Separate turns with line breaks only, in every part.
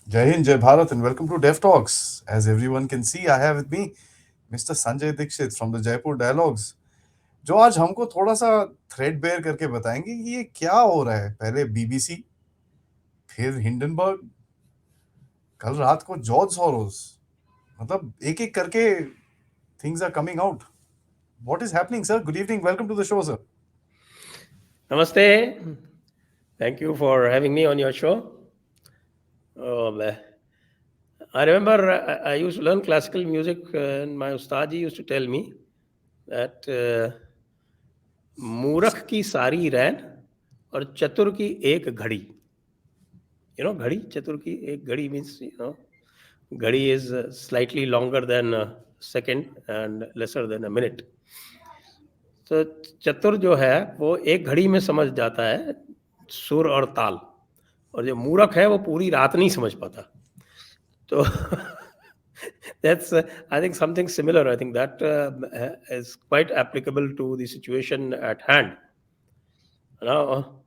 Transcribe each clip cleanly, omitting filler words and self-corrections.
Jai Hind, Jai Bharat, and welcome to Dev Talks. As everyone can see, I have with me Mr. Sanjay Dixit from the Jaipur Dialogues, जो आज हमको थोड़ा सा thread bear करके बताएंगे कि ये क्या हो रहा है। पहले बीबीसी, फिर हिंडनबर्ग, कल रात को जॉर्ज सोरोस। मतलब एक एक करके things are coming out. What is happening, sir? Good evening. Welcome to the show, sir.
Namaste. Thank you for having me on your show. Oh, I remember I used to learn classical music, and my ustadi used to tell me that मूर्ख की सारी रैन और चतुर की एक घड़ी. घड़ी, चतुर की एक घड़ी means, घड़ी is slightly longer than a second and lesser than a minute. तो चतुर जो है वो एक घड़ी में समझ जाता है सुर और ताल, और जो मूर्ख है वो पूरी रात नहीं समझ पाता. तो that's I think something similar. I think that is quite applicable to the situation at hand. Now,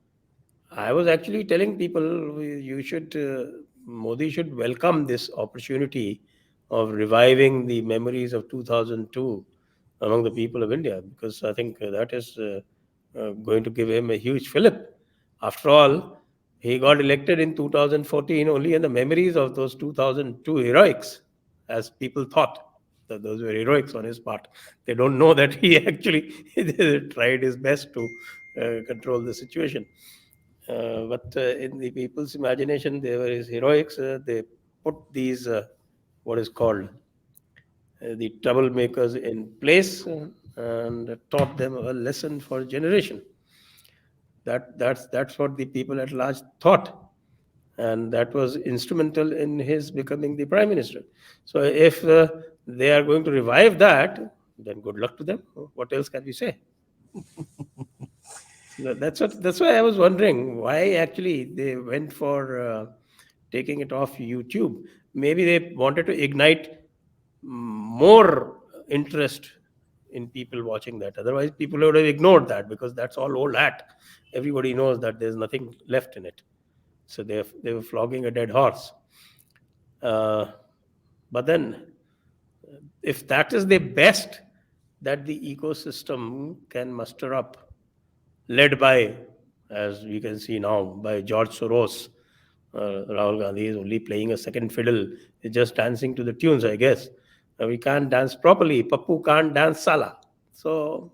I was actually telling people you should Modi should welcome this opportunity of reviving the memories of 2002 among the people of India, because I think that is going to give him a huge fillip. After all, he got elected in 2014 only, and the memories of those 2002 heroics, as people thought that those were heroics on his part. They don't know that he actually tried his best to control the situation. But in the people's imagination, they were his heroics. They put these, what is called, the troublemakers in place, and taught them a lesson for generation. That's what the people at large thought, and that was instrumental in his becoming the prime minister. So if they are going to revive that, then good luck to them. What else can we say? That's why I was wondering why actually they went for taking it off YouTube. Maybe they wanted to ignite more interest in people watching that. Otherwise, people would have ignored that, because that's all old hat. Everybody knows that there's nothing left in it. So they were flogging a dead horse. Uh, but then, if that is the best that the ecosystem can muster up, led by, as we can see now, by George Soros. Rahul Gandhi is only playing a second fiddle. He's just dancing to the tunes, I guess. We can't dance properly. Pappu can't dance Sala. So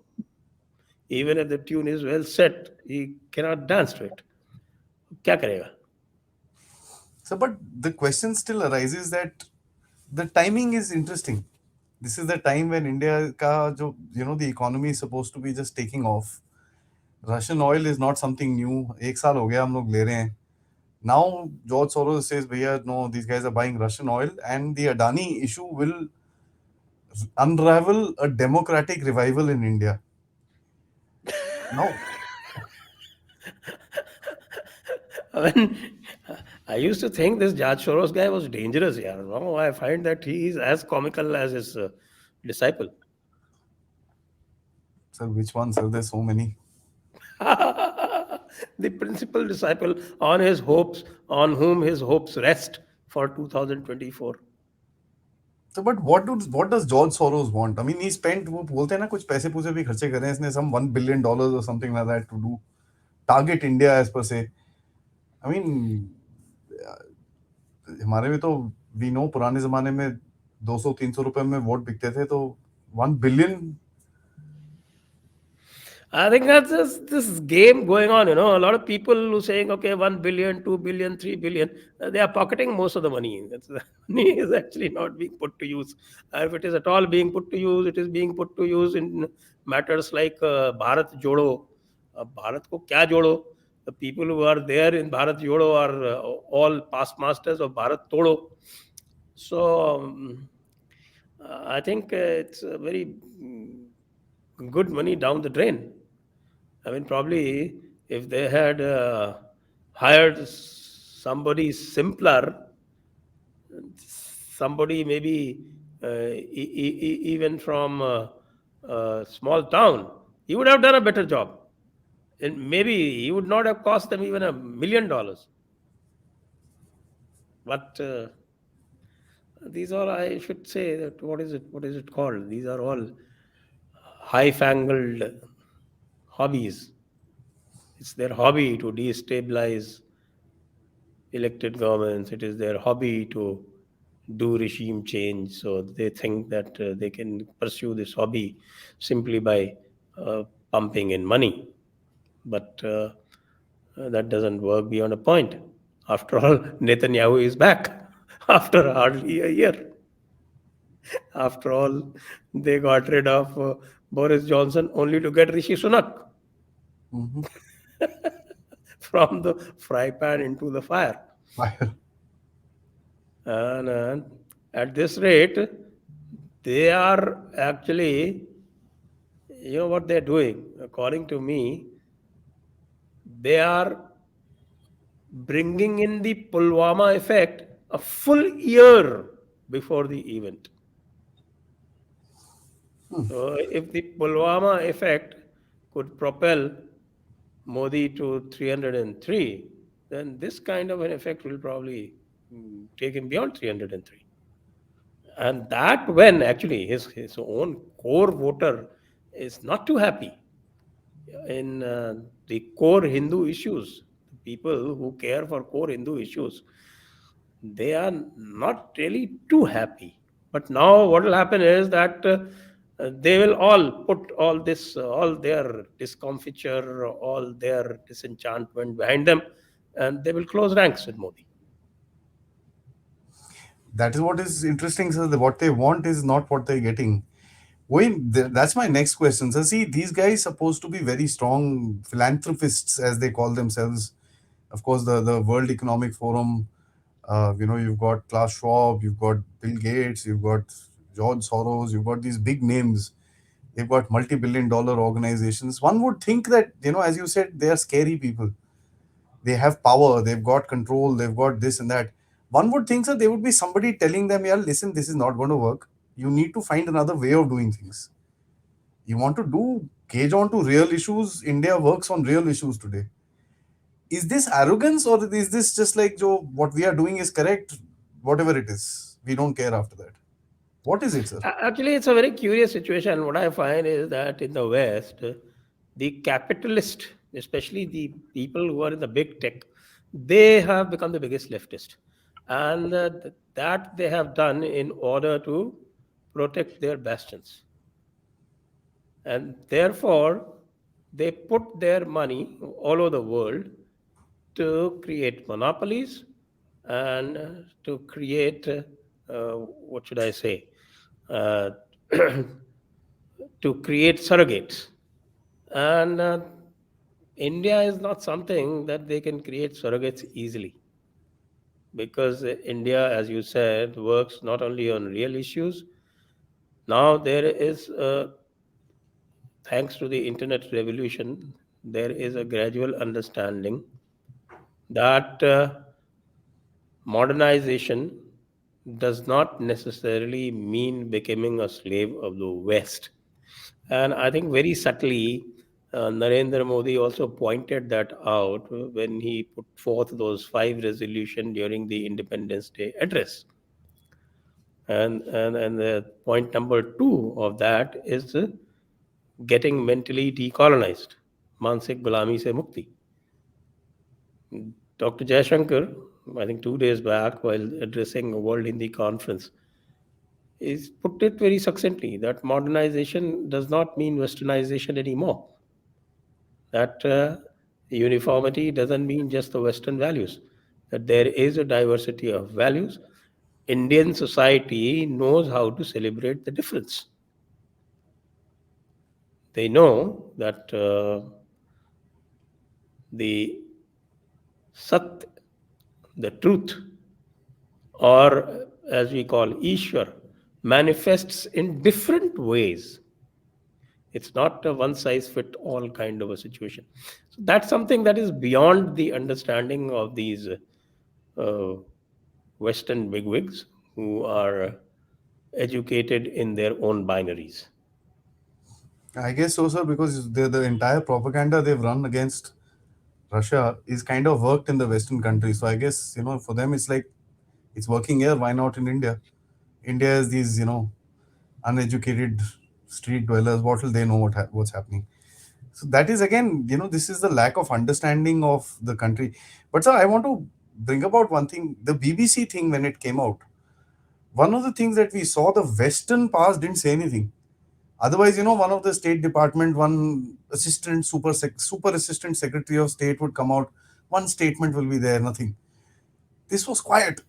even if the tune is well set, he cannot dance to it. क्या करेगा?
So, but the question still arises that the timing is interesting. This is the time when India ka jo, the economy is supposed to be just taking off. Russian oil is not something new. एक साल हो गया हम लोग ले रहे हैं. Now George Soros says, "Bhaiya, no, these guys are buying Russian oil," and the Adani issue will unravel a democratic revival in India. Now,
I mean, I used to think this George Soros guy was dangerous. Yeah, now I find that he is as comical as his disciple.
sir, which one, sir? There's so many.
The principal disciple on his hopes, on whom his hopes rest for 2024.
So, but what does George Soros want? I mean, he spent वो बोलते हैं ना कुछ पैसे पूसे भी खर्चे करे हैं इसने some $1 billion or something like that to do target India as per se. I mean, हमारे में तो we know पुराने जमाने में 200-300 रुपए में वोट बिकते थे तो 1 billion.
I think that's just this game going on. A lot of people who saying, okay, 1 billion, 2 billion, 3 billion, they are pocketing most of the money. The money is actually not being put to use. If it is at all being put to use, it is being put to use in matters like Bharat Jodo. Bharat ko kya jodo? The people who are there in Bharat Jodo are all past masters of Bharat Todo. So I think it's a very good money down the drain. I mean, probably if they had hired somebody simpler, somebody maybe even from a small town, he would have done a better job. And maybe he would not have cost them even $1 million. But these are, I should say, that what is it? What is it called? These are all high-fangled hobbies. It's their hobby to destabilize elected governments. It is their hobby to do regime change. So they think that they can pursue this hobby simply by uh, pumping in money. But that doesn't work beyond a point. After all, Netanyahu is back after hardly a year. After all, they got rid of Boris Johnson only to get Rishi Sunak
Mhm.
from the fry pan into the fire.
Fire.
And at this rate, they are actually, what they're doing, according to me, they are bringing in the Pulwama effect a full year before the event. So, if the Pulwama effect could propel Modi to 303, then this kind of an effect will probably take him beyond 303. And that when actually his own core voter is not too happy in the core Hindu issues. The people who care for core Hindu issues, they are not really too happy. But now what will happen is that they will all put all this, all their discomfiture, all their disenchantment behind them, and they will close ranks with Modi.
That is what is interesting, sir. What they want is not what they're getting. Wayne, that's my next question. So, see, these guys supposed to be very strong philanthropists, as they call themselves. Of course, the World Economic Forum. You've got Klaus Schwab, you've got Bill Gates, you've got George Soros, you've got these big names. They've got multi-billion-dollar organizations. One would think that, as you said, they are scary people. They have power, they've got control, they've got this and that. One would think that there would be somebody telling them, yeah, listen, this is not going to work. You need to find another way of doing things. You want to do gauge on to real issues. India works on real issues today. Is this arrogance, or is this just like, Joe, what we are doing is correct, whatever it is? We don't care after that. What is it, sir?
Actually, it's a very curious situation. What I find is that in the West, the capitalist, especially the people who are in the big tech, they have become the biggest leftist. And that they have done in order to protect their bastions. And therefore, they put their money all over the world to create monopolies and to create, what should I say, uh, to create surrogates. And India is not something that they can create surrogates easily because India, as you said, works not only on real issues. Now there is, thanks to the internet revolution, there is a gradual understanding that modernization does not necessarily mean becoming a slave of the West. And I think very subtly, Narendra Modi also pointed that out when he put forth those five resolutions during the Independence Day address. And the point number two of that is getting mentally decolonized, मानसिक गुलामी से मुक्ति. Dr. Jayashankar, I think 2 days back, while addressing a World Hindi conference, is put it very succinctly that modernization does not mean westernization anymore. That uniformity doesn't mean just the Western values, that there is a diversity of values. Indian society knows how to celebrate the difference. They know that the Sat, the truth, or as we call Ishwar, manifests in different ways. It's not a one size fit all kind of a situation. So that's something that is beyond the understanding of these uh, Western bigwigs who are educated in their own binaries.
I guess so, sir, because the entire propaganda they've run against Russia is kind of worked in the Western countries. So I guess, for them, it's like It's working here. Why not in India? India is these, uneducated street dwellers. What will they know what's happening? So that is again, this is the lack of understanding of the country. But sir, I want to bring about one thing. The BBC thing when it came out, one of the things that we saw, the Western powers didn't say anything. Otherwise, one of the State Department, one assistant super assistant Secretary of State would come out. One statement will be there. Nothing. This was quiet.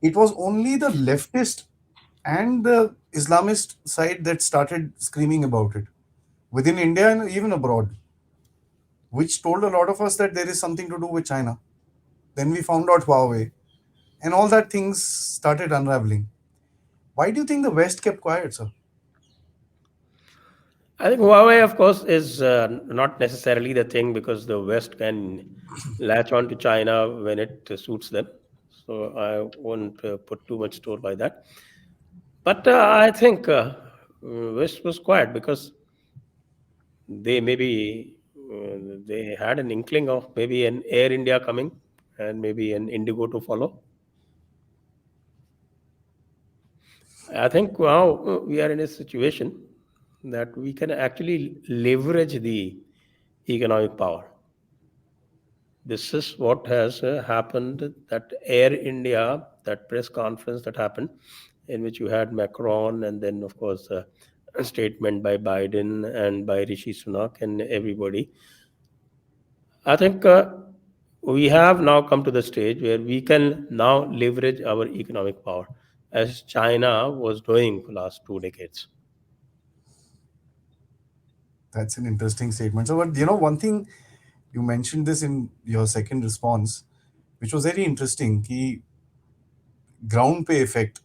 It was only the leftist and the Islamist side that started screaming about it within India and even abroad, which told a lot of us that there is something to do with China. Then we found out Huawei, and all that things started unraveling. Why do you think the West kept quiet, sir?
I think Huawei, of course, is not necessarily the thing because the West can latch on to China when it suits them. So I won't put too much store by that. But I think West was quiet because they maybe they had an inkling of maybe an Air India coming and maybe an Indigo to follow. I think now we are in a situation that we can actually leverage the economic power. This is what has happened, that Air India, that press conference that happened, in which you had Macron and then of course a statement by Biden and by Rishi Sunak and everybody. I think we have now come to the stage where we can now leverage our economic power as China was doing for last 2 decades.
That's an interesting statement. So, but one thing you mentioned this in your second response, which was very interesting. Ki ground pay effect.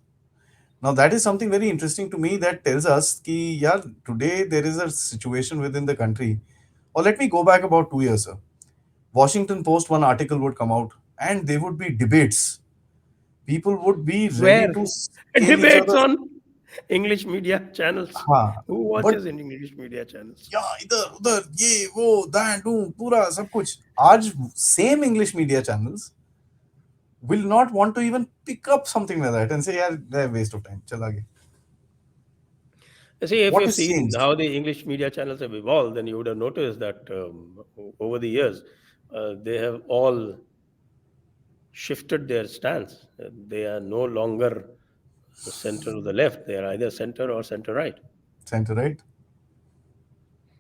Now, that is something very interesting to me that tells us ki yeah, today there is a situation within the country. Or let me go back about 2 years, sir. Washington Post, one article would come out, and there would be debates. People would be ready
Where
to scale each
debates
other's.
on English media channels.
हाँ,
Who
but
watches in English media channels?
या इधर उधर ये वो that पूरा सब कुछ आज same English media channels will not want to even pick up something like that and say yeah they're waste of time चल आगे.
See, if
What
you've
has
seen
changed?
how the English media channels have evolved, then you would have noticed that over the years, they have all shifted their stance. They are no longer center of the left. They are either center or center right.
Center right?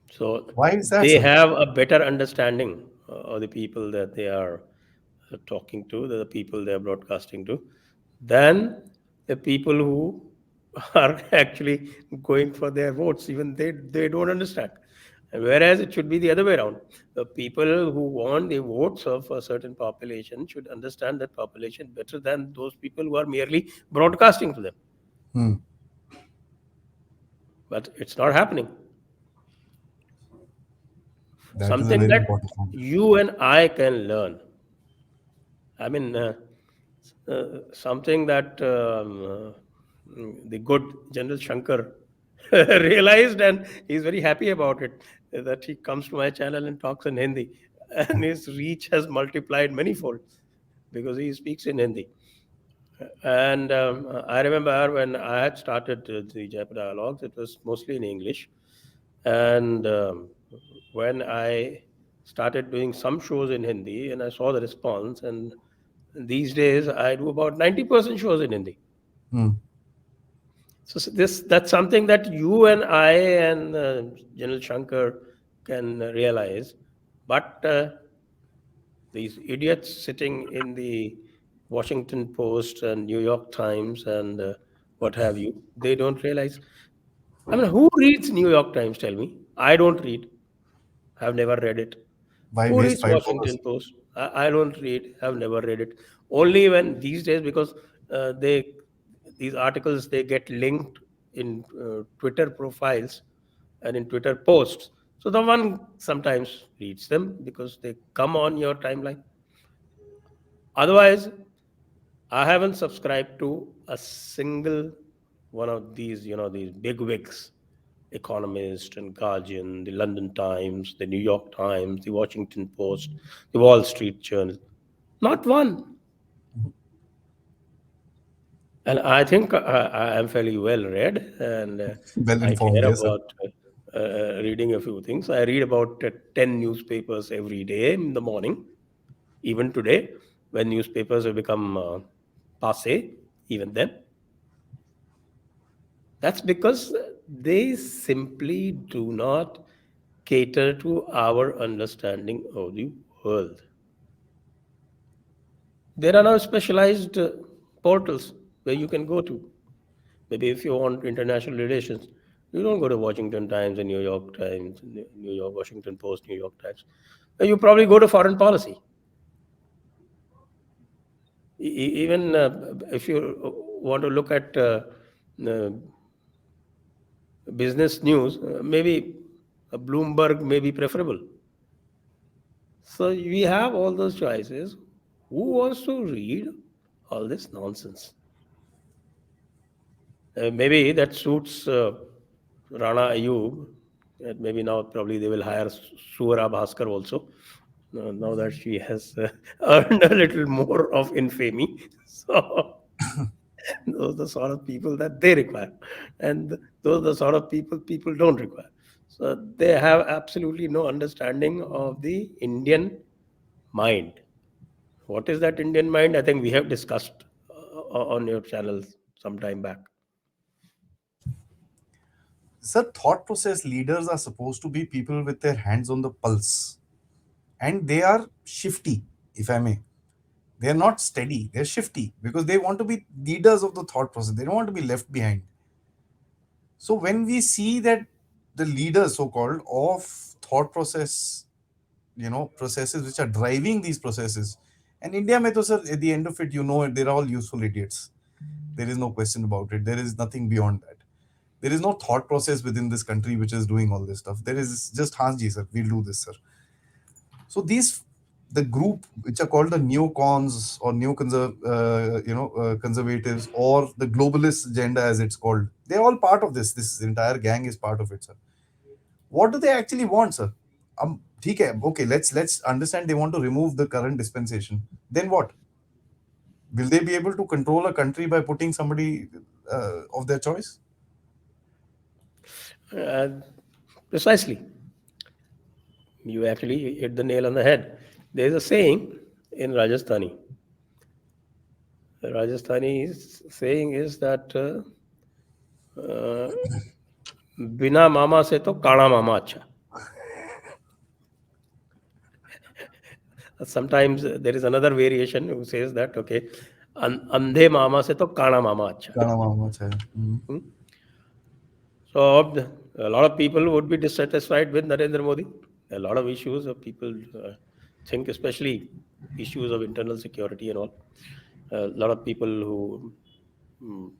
So
Why is that,
they
sir?
have a better understanding of the people that they are talking to, the people they are broadcasting to, than the people who are actually going for their votes. Even they don't understand. And whereas it should be the other way around. The people who want the votes of a certain population should understand that population better than those people who are merely broadcasting to them.
Hmm.
But it's not happening.
That is a
Something
very
that
important point.
you and I can learn. I mean, something that the good General Shankar realized, and he's very happy about it. That he comes to my channel and talks in Hindi, and his reach has multiplied manifold because he speaks in Hindi. And I remember when I had started the Jaipur Dialogues, it was mostly in English. And when I started doing some shows in Hindi and I saw the response, and these days I do about 90% shows in Hindi.
Hmm.
So that's something that you and I and General Shankar can realize. But these idiots sitting in the Washington Post and New York Times and what have you, they don't realize. I mean, who reads New York Times? Tell me. I don't read. Have never read it.
Why
Who
waste
reads
$5?
Washington Post? I don't read. Have never read it. Only when these days, because they these articles they get linked in Twitter profiles and in Twitter posts. So the one sometimes reads them because they come on your timeline. Otherwise, I haven't subscribed to a single one of these, these big wigs, Economist and Guardian, the London Times, the New York Times, the Washington Post, the Wall Street Journal. Not one. And I think I am fairly well read, and
Well
I
informed,
care
yes, sir.
about reading a few things. I read about 10 newspapers every day in the morning, even today, when newspapers have become passe, even then. That's because they simply do not cater to our understanding of the world. There are now specialized portals where you can go to. Maybe if you want international relations, you don't go to Washington Times and New York Times, New York, Washington Post, New York Times. You probably go to foreign policy. Even if you want to look at uh, business news, maybe a Bloomberg may be preferable. So we have all those choices. Who wants to read all this nonsense? Maybe that suits Rana Ayub. Maybe now probably they will hire Suara Bhaskar also. Now that she has earned a little more of infamy. So those are the sort of people that they require. And those are the sort of people don't require. So they have absolutely no understanding of the Indian mind. What is that Indian mind? I think we have discussed on your channel some time back.
Sir, thought process leaders are supposed to be people with their hands on the pulse, and they are shifty, if I may. They are not steady, they're shifty because they want to be leaders of the thought process. They don't want to be left behind. So when we see that the leaders, so called, of thought process, processes which are driving these processes, and India, mein to, sir, at the end of it, they're all useful idiots. There is no question about it. There is nothing beyond that. There is no thought process within this country which is doing all this stuff. There is just Hanji, sir. We'll do this, sir. So the group which are called the neocons or conservatives or the globalist agenda as it's called, they're all part of this. This entire gang is part of it, sir. What do they actually want, sir? ठीक है, okay, let's understand they want to remove the current dispensation. Then what? Will they be able to control a country by putting somebody of their choice?
Uh, Precisely. You actually hit the nail on the head. There's a saying in Rajasthani. The Rajasthani saying is that uh, बिना मामा से तो काना मामा अच्छा. Sometimes there is another variation who says that okay, अंधे मामा से तो काना मामा अच्छा.
Kana Mama chai. Mhm.
Hmm? So a lot of people would be dissatisfied with Narendra Modi. A lot of issues of people think, especially issues of internal security and all. A lot of people who mm,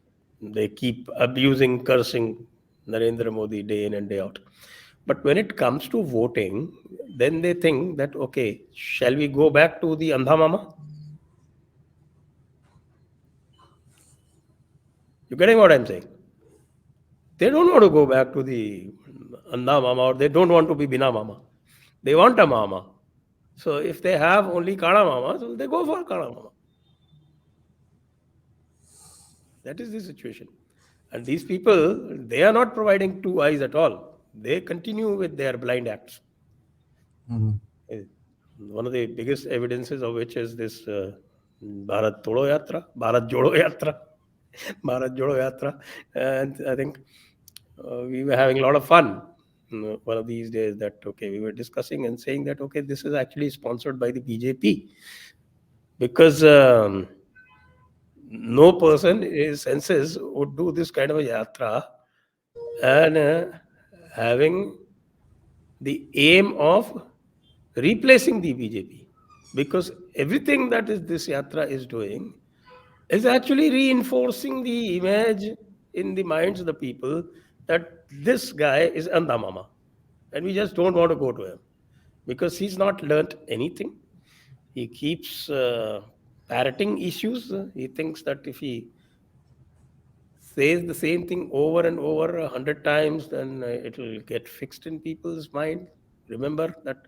they keep abusing, cursing Narendra Modi day in and day out. But when it comes to voting, then they think that okay, shall we go back to the Andha Mama? You getting what I'm saying? They don't want to go back to the Andha Mama or they don't want to be Bina Mama. They want a Mama. So if they have only Kana Mama, so they go for Kana Mama. That is the situation. And these people, they are not providing two eyes at all. They continue with their blind acts.
Mhm.
Eh, One of the biggest evidences of which is this Bharat Todo Yatra, Bharat Jodo Yatra, Bharat Jodo Yatra. And I think we were having a lot of fun one of these days that, okay, we were discussing and saying that, okay, this is actually sponsored by the BJP because no person in his senses would do this kind of a yatra and having the aim of replacing the BJP because everything that is this yatra is doing is actually reinforcing the image in the minds of the people that this guy is Andamama and we just don't want to go to him because he's not learnt anything. He keeps parroting issues. He thinks that if he says the same thing over and over 100 times, then it will get fixed in people's mind. Remember that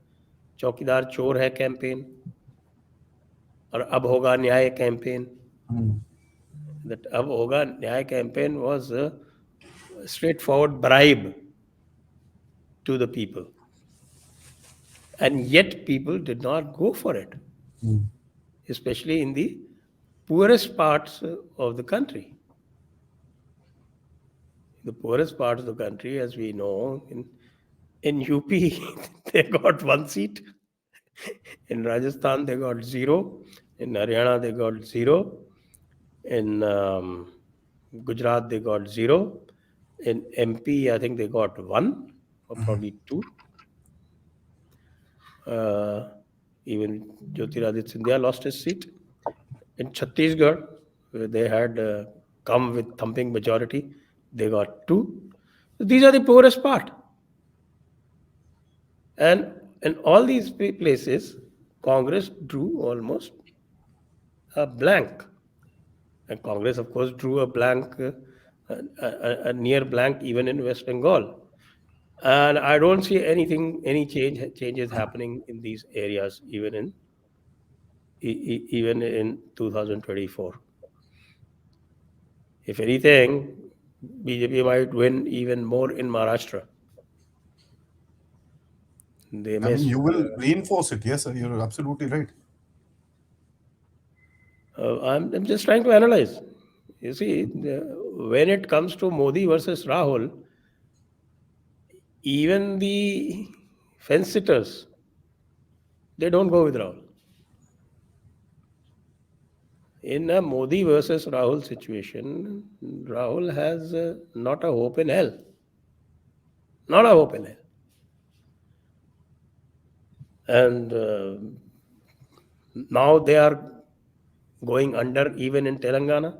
Chaukidar Chor Hai campaign or Ab Hoga Nyay campaign.
Mhm.
That Ab Hoga Nyay campaign was a straightforward bribe to the people. And yet people did not go for it,
Mm.
especially in the poorest parts of the country. The poorest parts of the country, as we know, in UP, they got one seat. In Rajasthan, they got zero. In Haryana, they got zero. In Gujarat, they got zero. In MP, I think they got one or probably two. Uh, Even Jyotiraditya Scindia lost his seat. In Chhattisgarh, where they had come with thumping majority, they got two. These are the poorest part. And in all these places, Congress drew almost a blank. And Congress, of course, drew a blank, a near blank, even in West Bengal. And I don't see any changes happening in these areas, even in 2024. If anything, BJP might win even more in Maharashtra. They
I
may.
mean, you will reinforce it. Yes, sir, you're absolutely right.
I'm just trying to analyze. You see, when it comes to Modi versus Rahul, even the fence sitters, they don't go with Rahul. In a Modi versus Rahul situation, Rahul has not a hope in hell. Not a hope in hell. And now they are going under even in Telangana.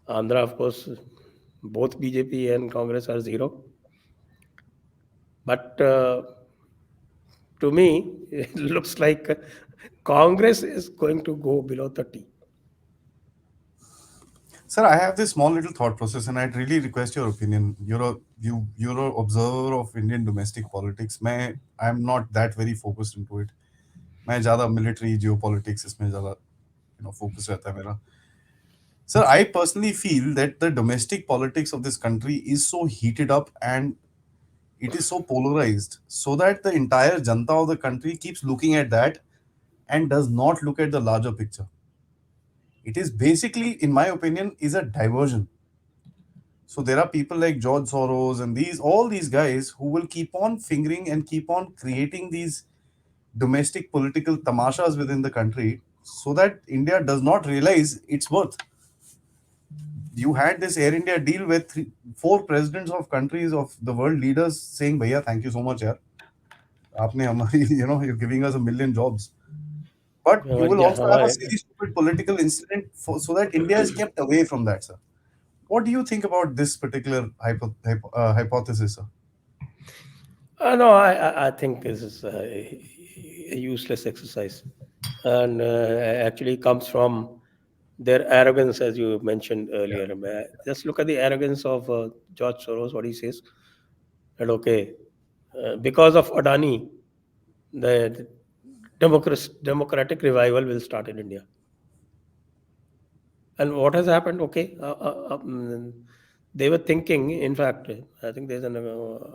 Andhra, of course, both BJP and Congress are zero. But to me, it looks like Congress is going to go below 30.
Sir, I have this small little thought process, and I'd really request your opinion. You're a observer of Indian domestic politics. I'm not that very focused into it. मैं ज़्यादा military geopolitics इसमें ज़्यादा focus रहता है मेरा. Sir, I personally feel that the domestic politics of this country is so heated up and it is so polarized, so that the entire janta of the country keeps looking at that and does not look at the larger picture. It is basically, in my opinion, is a diversion. So there are people like George Soros and all these guys who will keep on fingering and keep on creating these domestic political tamashas within the country so that India does not realize its worth. You had this Air India deal with four presidents of countries of the world leaders saying, "Bhaiya, thank you so much, yaar. आपने हमारी, you're giving us a million jobs." But you will also have a
हमारे
silly, stupid political incident so that India is kept away from that, sir. What do you think about this particular hypothesis, sir?
no, I think this is a useless exercise, and actually comes from their arrogance, as you mentioned
Yeah.
earlier. Just look at the arrogance of George Soros. What he says that okay, because of Adani, the democratic revival will start in India. And what has happened? Okay, they were thinking. In fact, I think there's an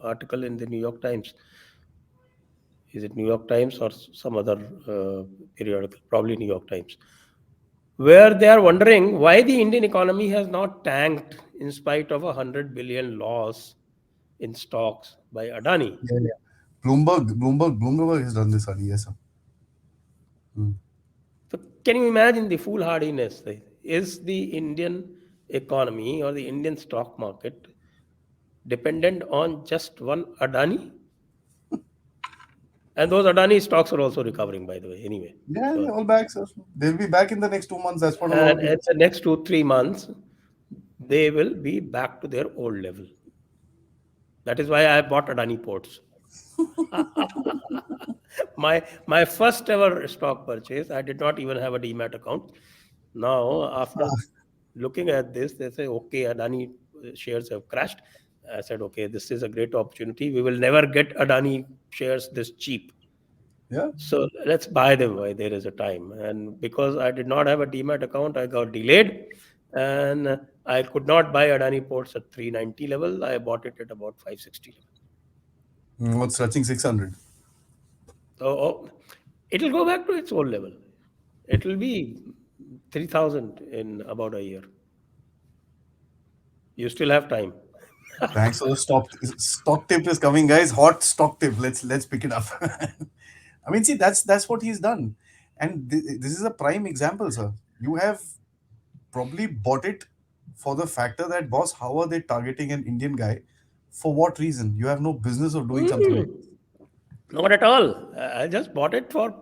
article in the New York Times. Is it New York Times or some other periodical? Probably New York Times, where they are wondering why the Indian economy has not tanked in spite of 100 billion loss in stocks by Adani.
Yeah, yeah. Bloomberg has done this earlier, yes, sir. Hmm.
So can you imagine the foolhardiness? Is the Indian economy or the Indian stock market dependent on just one Adani? And those Adani stocks are also recovering, by the way, anyway.
Yeah,
So,
yeah, all back, sir. They'll be back in the next 2 months. That's what a lot
and
of
in
people
the
say.
next 2 3 months, they will be back to their old level. That is why I bought Adani ports. My first ever stock purchase, I did not even have a demat account. Now, after looking at this, they say, okay, Adani shares have crashed. I said, okay, this is a great opportunity. We will never get Adani shares this cheap.
Yeah.
So let's buy them while there is a time. And because I did not have a demat account, I got delayed. and I could not buy Adani ports at 390 level. I bought it at about 560 level.
What's touching 600?
So it'll go back to its old level. It will be 3,000 in about a year. You still have time.
Thanks for the stock tip is coming, guys. Hot stock tip. Let's pick it up. I mean, see, that's what he's done, and this is a prime example, sir. You have probably bought it for the factor that, boss, how are they targeting an Indian guy? For what reason? You have no business of doing something like
Mm, not at all. I just bought it for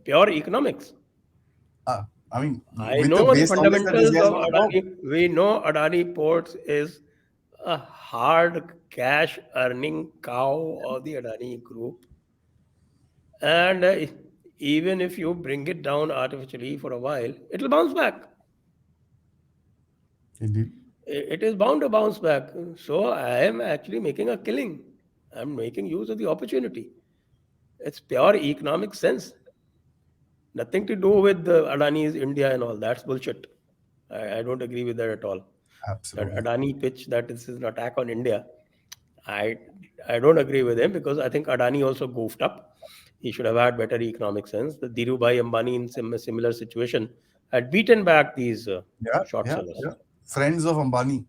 pure economics.
uh, I mean,
I
with the
know the
base knowledge that this
fundamentals
guy is
of
going to go.
Adani. We know Adani Ports is a hard cash earning cow of the Adani group. And even if you bring it down artificially for a while, it'll bounce back.
Indeed.
It is bound to bounce back. So I am actually making a killing. I'm making use of the opportunity. It's pure economic sense. Nothing to do with the Adani's India and all. That's bullshit. I don't agree with that at all. That
Absolutely.
Adani pitch that this is an attack on India, I I don't agree with him because I think Adani also goofed up. He should have had better economic sense. The Dhirubhai Ambani in similar situation had beaten back these
Yeah,
short
yeah,
sellers.
yeah. Friends of Ambani,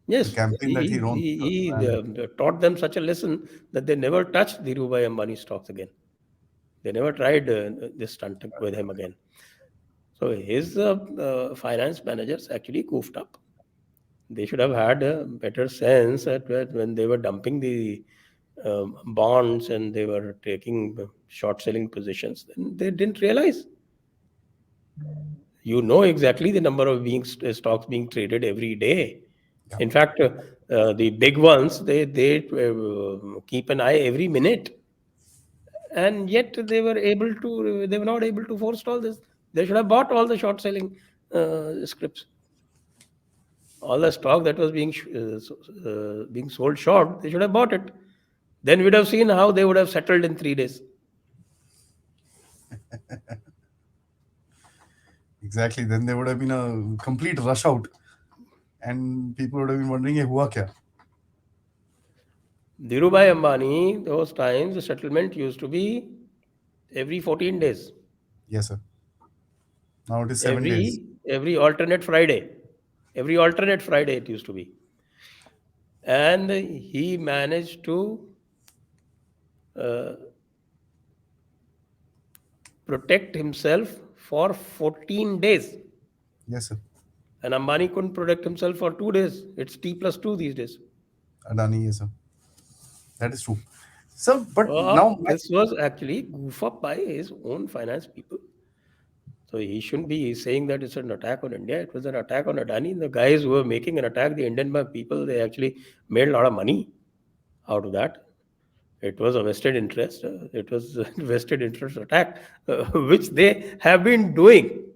the
Yes,
campaign that
he
ran.
taught them such a lesson that they never touched Dhirubhai Ambani stocks again. They never tried this stunt with him again. So his finance managers actually goofed up. They should have had a better sense at when they were dumping the bonds and they were taking short selling positions. Then they didn't realize. You know exactly the number of stocks being traded every day.
Yeah,
In fact, the big ones they keep an eye every minute, and yet they were not able to forestall this. They should have bought all the short selling scripts, all the stock that was being sold short. They should have bought it. Then we'd have seen how they would have settled in 3 days.
exactly. Then there would have been a complete rush out, and people would have been wondering, "Hey, hua kya?"
Dhirubhai Ambani, those times, the settlement used to be every 14 days,
Yes, sir. Now it is 7 days.
every alternate Friday. Every alternate Friday it used to be. And he managed to uh, protect himself for 14 days.
Yes, sir.
And Ambani couldn't protect himself for 2 days. It's T plus 2 these days.
Adani, yes, sir. That is true. So, but now my
This was actually goof up by his own finance people. So he shouldn't be saying that it's an attack on India. It was an attack on Adani. The guys who were making an attack, the Indian people, they actually made a lot of money out of that. It was a vested interest. It was a vested interest attack, which they have been doing.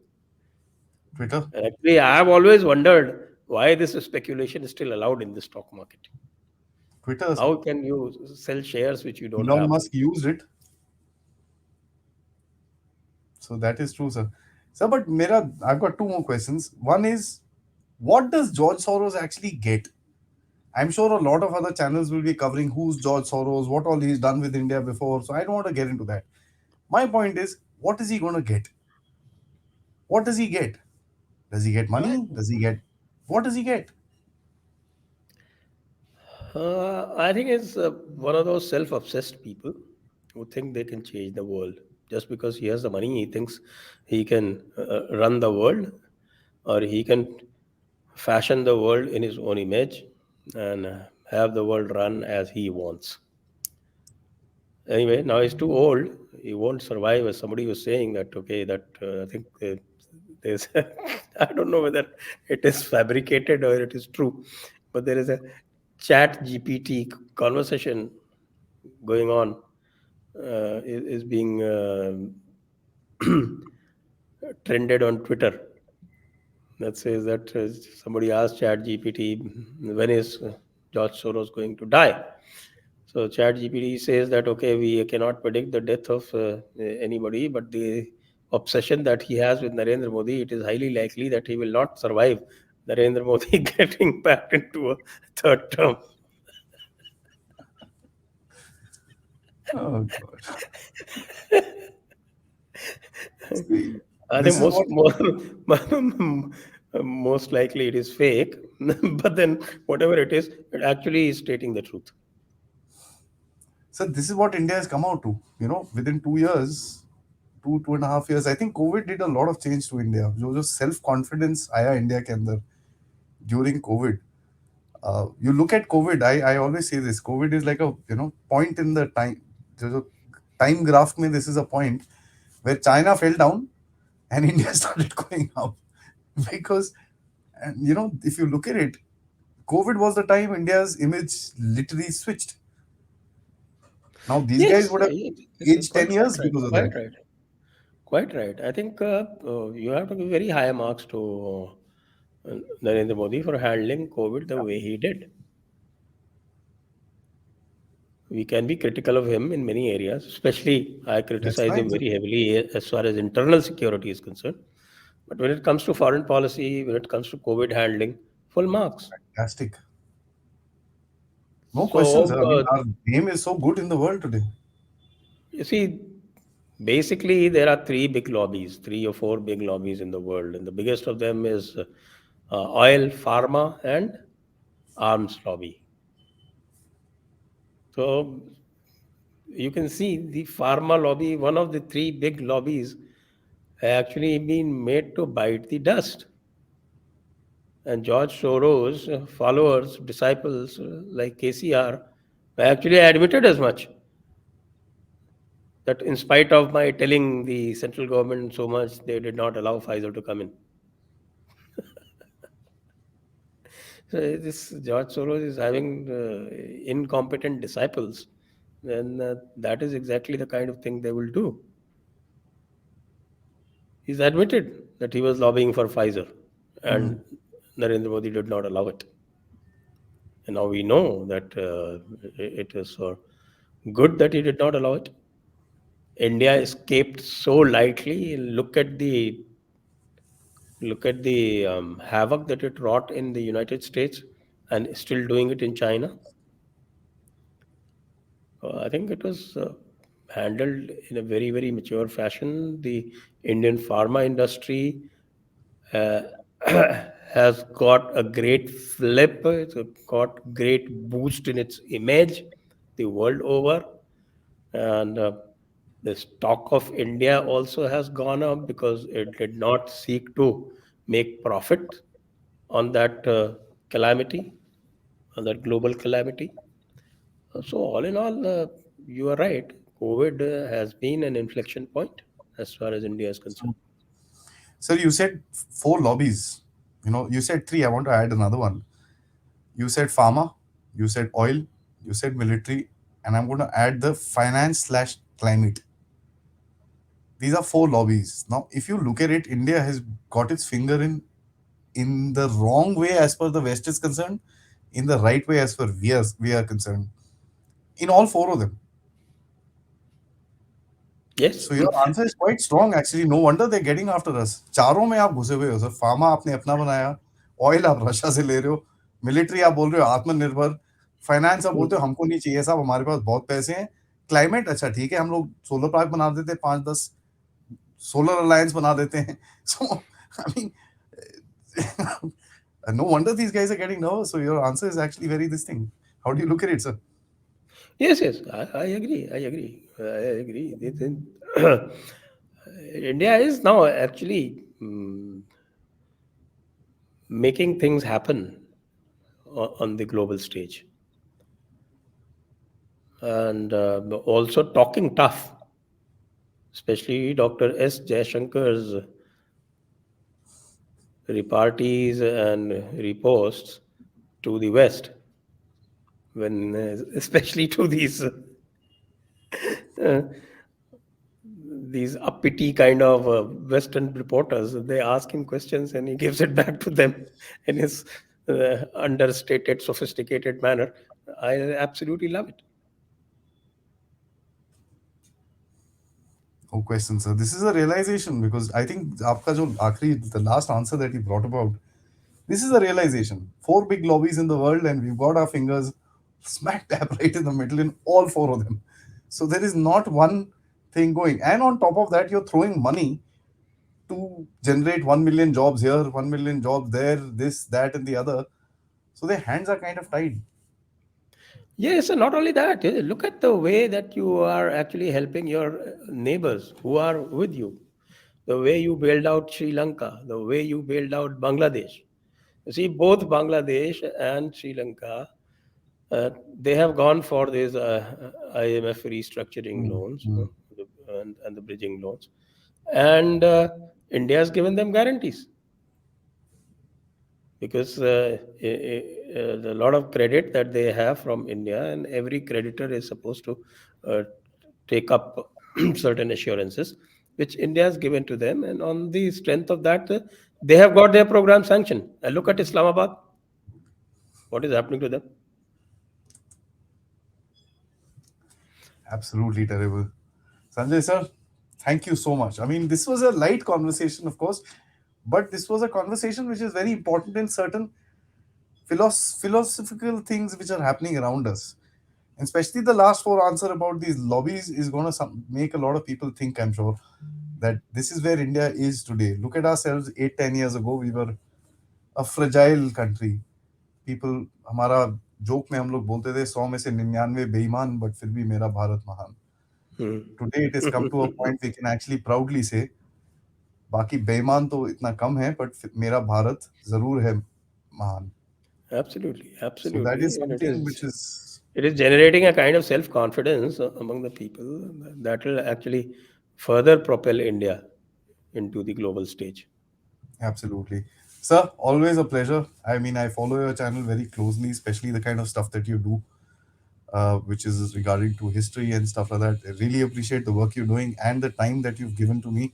Twitter,
Actually, I have always wondered why this speculation is still allowed in the stock market.
Twitter, sir.
How can you sell shares which you don't
Elon
have?
Musk used it, so that is true, sir. Sir, but Mera, I've got two more questions. One is, what does George Soros actually get? I'm sure a lot of other channels will be covering who's George Soros, what all he's done with India before. So I don't want to get into that. My point is, what is he going to get? What does he get? Does he get money? Does he get what does he get?
I think it's one of those self-obsessed people who think they can change the world just because he has the money. He thinks he can run the world, or he can fashion the world in his own image and have the world run as he wants. Anyway, now he's too old. He won't survive. As somebody was saying that, okay, that I think there's, I don't know whether it is fabricated or it is true, but there is a chat GPT conversation going on, is being trended on Twitter. That says that somebody asked chat GPT, when is George Soros going to die? So ChatGPT says that okay, we cannot predict the death of anybody, but obsession that he has with Narendra Modi, it is highly likely that he will not survive Narendra Modi getting back into a third term.
Oh God. See,
I think
this is what
most likely it is fake, but then whatever it is, it actually is stating the truth.
so this is what India has come out to. You know, within 2 years, 2.5 years, I think COVID did a lot of change to India. जो self confidence आया India के अंदर during COVID. You look at COVID. I always say this. COVID is like a point in the time. जो time graph में this is a point where China fell down and India started going up because, and if you look at it, COVID was the time India's image literally switched. Now these guys
Yes,
would have
this is
aged 10 years because of
quite
that.
right, quite right. I think you have to give very high marks to Narendra Modi for handling COVID the way he did. We can be critical of him in many areas, especially I
That's
criticize
fine,
him
sir.
very heavily as far as internal security is concerned. But when it comes to foreign policy, when it comes to COVID handling, full marks.
Fantastic. No questions,
So,
sir. I mean, our name is so good in the world today.
you see, basically, there are three big lobbies, three or four big lobbies in the world. And the biggest of them is oil, pharma, and arms lobby. So, you can see the pharma lobby, one of the three big lobbies, actually been made to bite the dust. And George Soros' followers, disciples like KCR, actually admitted as much that in spite of my telling the central government so much, they did not allow Pfizer to come in. So this George Soros is having incompetent disciples, then that is exactly the kind of thing they will do. He's admitted that he was lobbying for Pfizer, and
Hmm.
Narendra Modi did not allow it. And now we know that it is so good that he did not allow it. India escaped so lightly. Look at the havoc that it wrought in the United States, and still doing it in China. I think it was handled in a very, very mature fashion. The Indian pharma industry uh, has got a great flip. It's got great boost in its image the world over, and the stock of India also has gone up because it did not seek to make profit on that calamity, on that global calamity. So, all in all, you are right. COVID has been an inflection point as far as India is concerned.
So, sir, you said four lobbies. You said three. I want to add another one. You said pharma, you said oil, you said military, and I'm going to add the finance slash climate. These are four lobbies. Now, if you look at it, India has got its finger in the wrong way as per the West is concerned, in the right way as per we are concerned. In all four of them.
Yes.
So your answer is quite strong actually. No wonder they're getting after us. चारों में आप घुसे हुए हो sir. Pharma आपने अपना बनाया, oil आप रशिया से ले रहे हो, मिलिट्री आप बोल रहे हो आत्मनिर्भर, फाइनेंस आप बोलते हो हमको नहीं चाहिए साहब हमारे पास बहुत पैसे हैं, क्लाइमेट अच्छा ठीक है हम लोग सोलर पार्क बना देते हैं 5-10 सोलर अलायंस बना देते हैं. So I mean no wonder these guys are getting nervous. So your answer is actually very this thing. How do you look at it, sir?
Yes, yes, I agree. I agree. I agree. India is now actually making things happen on the global stage, and also talking tough, especially Dr. S. Jayashankar's repartees and reposts to the West, when especially to uh, these uppity kind of Western reporters. They ask him questions and he gives it back to them in his understated, sophisticated manner. I absolutely love it.
No question, sir. This is a realization because I think आपका जो आखिरी the last answer that you brought about, this is a realization. Four big lobbies in the world, and we've got our fingers smack dab right in the middle in all four of them. So there is not one thing going. And on top of that, you're throwing money to generate 1 million jobs here, 1 million jobs there, this, that, and the other. So their hands are kind of tied.
Yes, and not only that, look at the way that you are actually helping your neighbors who are with you. The way you bailed out Sri Lanka, the way you bailed out Bangladesh. You see, both Bangladesh and Sri Lanka, they have gone for these IMF restructuring
Mm,
loans,
mm.
and the bridging loans, and India has given them guarantees because a lot of credit that they have from India, and every creditor is supposed to uh, take up certain assurances which India has given to them, and on the strength of that, they have got their program sanctioned. And look at Islamabad, what is happening to them?
Absolutely terrible. Sanjay sir, thank you so much. I mean, this was a light conversation, of course, but this was a conversation which is very important in certain philosophical things which are happening around us. And especially the last four answer about these lobbies is going to make a lot of people think, I'm sure, that this is where India is today. Look at ourselves 8, 10 years ago. We were a fragile country. People, हमारा joke में हम लोग बोलते थे 100 में से 99 बेईमान but फिर भी मेरा भारत महान.
Hmm.
Today it has come to a point we can actually proudly say बाकी बेईमान तो इतना कम है बट मेरा भारत जरूर है महान.
Absolutely,
So that
absolutely,
is
and
something which is
it is generating a kind of self confidence among the people that will actually further propel India into the global stage.
absolutely. Sir, always a pleasure. I mean, I follow your channel very closely, especially the kind of stuff that you do, which is regarding to history and stuff like that. I really appreciate the work you're doing and the time that you've given to me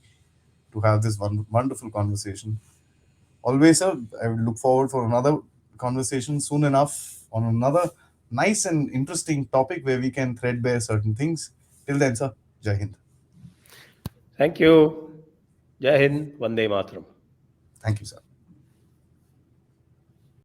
to have this wonderful conversation. Always, sir, I will look forward for another conversation soon enough on another nice and interesting topic where we can threadbare certain things. Till then, sir, Jai Hind.
Thank you. Jai Hind, Vande Mataram.
Thank you, sir.